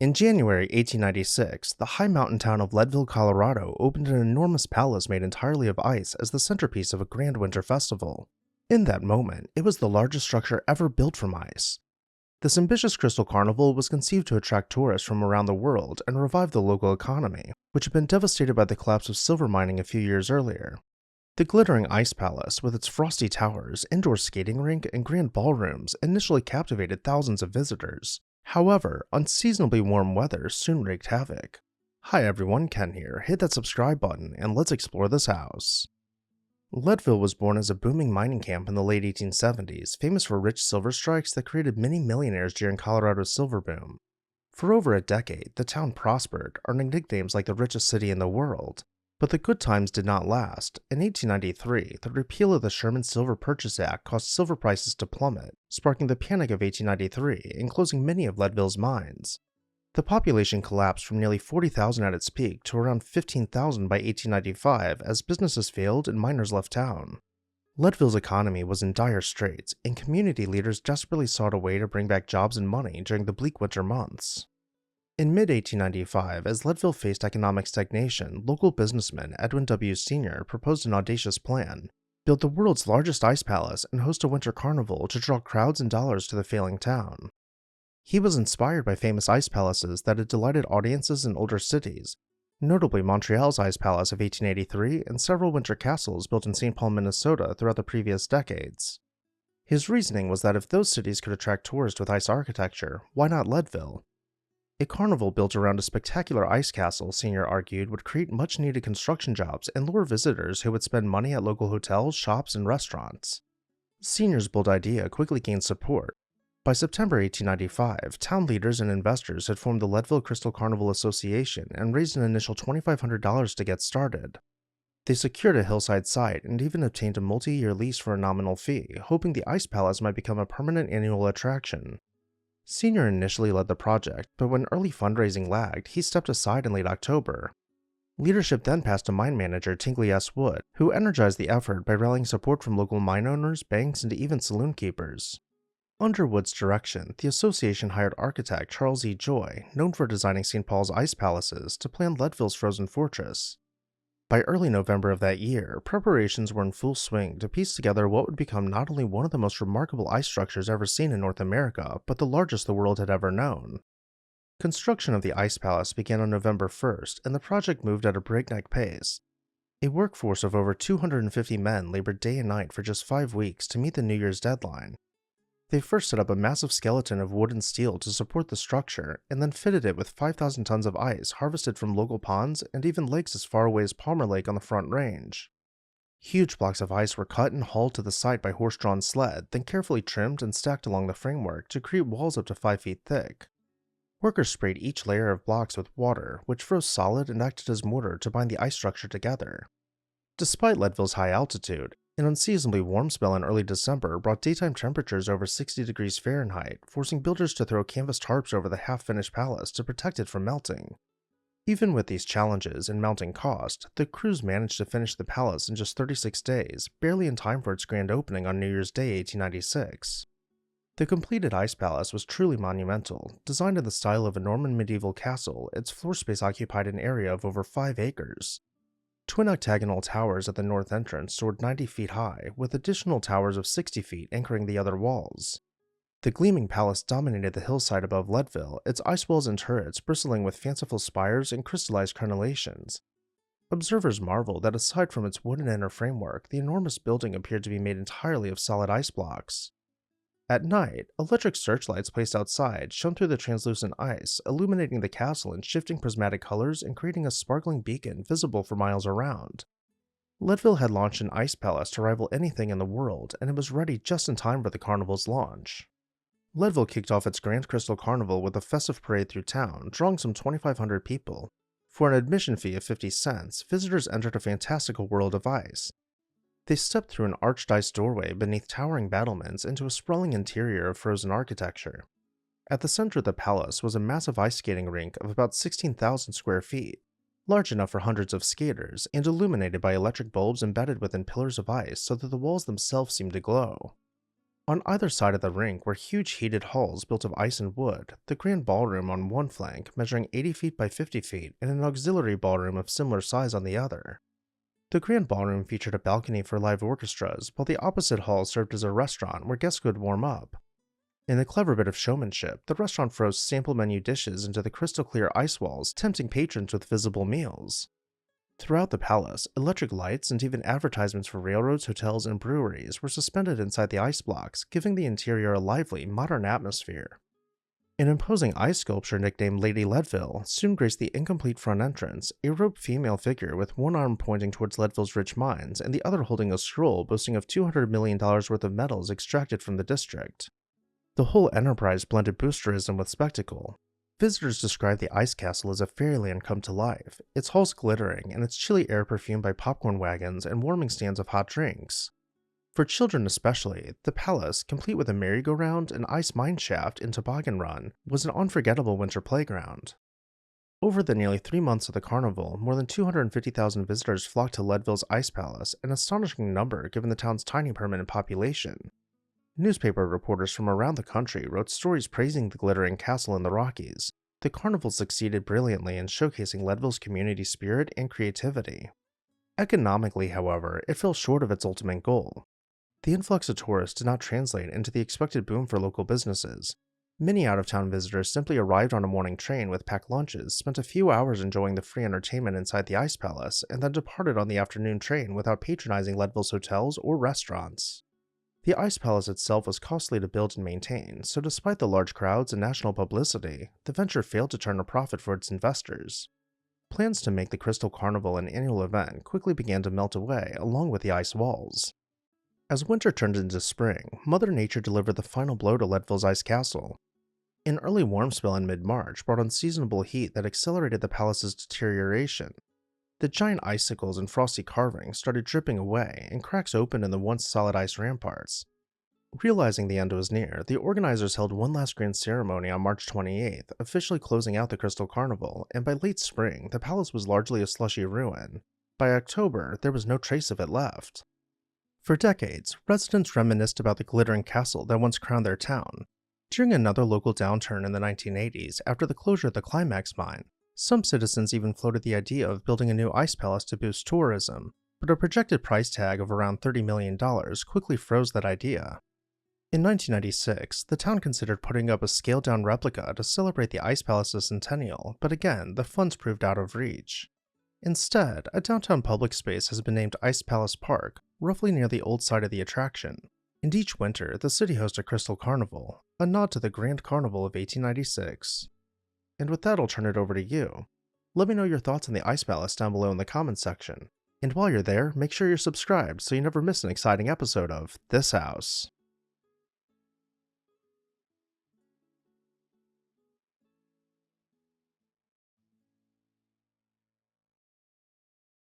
In January 1896, the high mountain town of Leadville, Colorado opened an enormous palace made entirely of ice as the centerpiece of a grand winter festival. In that moment, it was the largest structure ever built from ice. This ambitious crystal carnival was conceived to attract tourists from around the world and revive the local economy, which had been devastated by the collapse of silver mining a few years earlier. The glittering ice palace, with its frosty towers, indoor skating rink, and grand ballrooms, initially captivated thousands of visitors. However, unseasonably warm weather soon wreaked havoc. Hi everyone, Ken here. Hit that subscribe button and let's explore this house. Leadville was born as a booming mining camp in the late 1870s, famous for rich silver strikes that created many millionaires during Colorado's silver boom. For over a decade, the town prospered, earning nicknames like the richest city in the world. But the good times did not last. In 1893, the repeal of the Sherman Silver Purchase Act caused silver prices to plummet, sparking the Panic of 1893 and closing many of Leadville's mines. The population collapsed from nearly 40,000 at its peak to around 15,000 by 1895 as businesses failed and miners left town. Leadville's economy was in dire straits, and community leaders desperately sought a way to bring back jobs and money during the bleak winter months. In mid-1895, as Leadville faced economic stagnation, local businessman Edwin W. Sr. proposed an audacious plan: build the world's largest ice palace and host a winter carnival to draw crowds and dollars to the failing town. He was inspired by famous ice palaces that had delighted audiences in older cities, notably Montreal's Ice Palace of 1883 and several winter castles built in St. Paul, Minnesota throughout the previous decades. His reasoning was that if those cities could attract tourists with ice architecture, why not Leadville? A carnival built around a spectacular ice castle, Senior argued, would create much-needed construction jobs and lure visitors who would spend money at local hotels, shops, and restaurants. Senior's bold idea quickly gained support. By September 1895, town leaders and investors had formed the Leadville Crystal Carnival Association and raised an initial $2,500 to get started. They secured a hillside site and even obtained a multi-year lease for a nominal fee, hoping the Ice Palace might become a permanent annual attraction. Senior initially led the project, but when early fundraising lagged, he stepped aside in late October. Leadership then passed to mine manager Tingley S. Wood, who energized the effort by rallying support from local mine owners, banks, and even saloon keepers. Under Wood's direction, the association hired architect Charles E. Joy, known for designing St. Paul's ice palaces, to plan Leadville's frozen fortress. By early November of that year, preparations were in full swing to piece together what would become not only one of the most remarkable ice structures ever seen in North America, but the largest the world had ever known. Construction of the Ice Palace began on November 1st, and the project moved at a breakneck pace. A workforce of over 250 men labored day and night for just 5 weeks to meet the New Year's deadline. They first set up a massive skeleton of wood and steel to support the structure, and then fitted it with 5,000 tons of ice harvested from local ponds and even lakes as far away as Palmer Lake on the Front Range. Huge blocks of ice were cut and hauled to the site by horse-drawn sled, then carefully trimmed and stacked along the framework to create walls up to 5 feet thick. Workers sprayed each layer of blocks with water, which froze solid and acted as mortar to bind the ice structure together. Despite Leadville's high altitude, an unseasonably warm spell in early December brought daytime temperatures over 60 degrees Fahrenheit, forcing builders to throw canvas tarps over the half-finished palace to protect it from melting. Even with these challenges and mounting cost, the crews managed to finish the palace in just 36 days, barely in time for its grand opening on New Year's Day 1896. The completed Ice Palace was truly monumental. Designed in the style of a Norman medieval castle, its floor space occupied an area of over 5 acres. Twin octagonal towers at the north entrance soared 90 feet high, with additional towers of 60 feet anchoring the other walls. The gleaming palace dominated the hillside above Leadville, its ice walls and turrets bristling with fanciful spires and crystallized crenellations. Observers marveled that aside from its wooden inner framework, the enormous building appeared to be made entirely of solid ice blocks. At night, electric searchlights placed outside shone through the translucent ice, illuminating the castle in shifting prismatic colors and creating a sparkling beacon visible for miles around. Leadville had launched an ice palace to rival anything in the world, and it was ready just in time for the carnival's launch. Leadville kicked off its Grand Crystal Carnival with a festive parade through town, drawing some 2,500 people. For an admission fee of 50 cents, visitors entered a fantastical world of ice. They stepped through an arched ice doorway beneath towering battlements into a sprawling interior of frozen architecture. At the center of the palace was a massive ice skating rink of about 16,000 square feet, large enough for hundreds of skaters, and illuminated by electric bulbs embedded within pillars of ice so that the walls themselves seemed to glow. On either side of the rink were huge heated halls built of ice and wood, the grand ballroom on one flank measuring 80 feet by 50 feet and an auxiliary ballroom of similar size on the other. The grand ballroom featured a balcony for live orchestras, while the opposite hall served as a restaurant where guests could warm up. In a clever bit of showmanship, the restaurant froze sample menu dishes into the crystal clear ice walls, tempting patrons with visible meals. Throughout the palace, electric lights and even advertisements for railroads, hotels, and breweries were suspended inside the ice blocks, giving the interior a lively, modern atmosphere. An imposing ice sculpture nicknamed Lady Leadville soon graced the incomplete front entrance, a robed female figure with one arm pointing towards Leadville's rich mines and the other holding a scroll boasting of $200 million worth of metals extracted from the district. The whole enterprise blended boosterism with spectacle. Visitors describe the ice castle as a fairyland come to life, its halls glittering and its chilly air perfumed by popcorn wagons and warming stands of hot drinks. For children especially, the palace, complete with a merry-go-round, an ice mine shaft, and toboggan run, was an unforgettable winter playground. Over the nearly 3 months of the carnival, more than 250,000 visitors flocked to Leadville's ice palace, an astonishing number given the town's tiny permanent population. Newspaper reporters from around the country wrote stories praising the glittering castle in the Rockies. The carnival succeeded brilliantly in showcasing Leadville's community spirit and creativity. Economically, however, it fell short of its ultimate goal. The influx of tourists did not translate into the expected boom for local businesses. Many out-of-town visitors simply arrived on a morning train with packed lunches, spent a few hours enjoying the free entertainment inside the ice palace, and then departed on the afternoon train without patronizing Leadville's hotels or restaurants. The ice palace itself was costly to build and maintain, so despite the large crowds and national publicity, the venture failed to turn a profit for its investors. Plans to make the Crystal Carnival an annual event quickly began to melt away along with the ice walls. As winter turned into spring, Mother Nature delivered the final blow to Leadville's ice castle. An early warm spell in mid-March brought unseasonable heat that accelerated the palace's deterioration. The giant icicles and frosty carvings started dripping away, and cracks opened in the once solid ice ramparts. Realizing the end was near, the organizers held one last grand ceremony on March 28th, officially closing out the Crystal Carnival, and by late spring, the palace was largely a slushy ruin. By October, there was no trace of it left. For decades, residents reminisced about the glittering castle that once crowned their town. During another local downturn in the 1980s, after the closure of the Climax mine, some citizens even floated the idea of building a new ice palace to boost tourism, but a projected price tag of around $30 million quickly froze that idea. In 1996, the town considered putting up a scaled-down replica to celebrate the ice palace's centennial, but again, the funds proved out of reach. Instead, a downtown public space has been named Ice Palace Park, roughly near the old site of the attraction. And each winter, the city hosts a Crystal Carnival, a nod to the Grand Carnival of 1896. And with that, I'll turn it over to you. Let me know your thoughts on the Ice Palace down below in the comments section. And while you're there, make sure you're subscribed so you never miss an exciting episode of This House.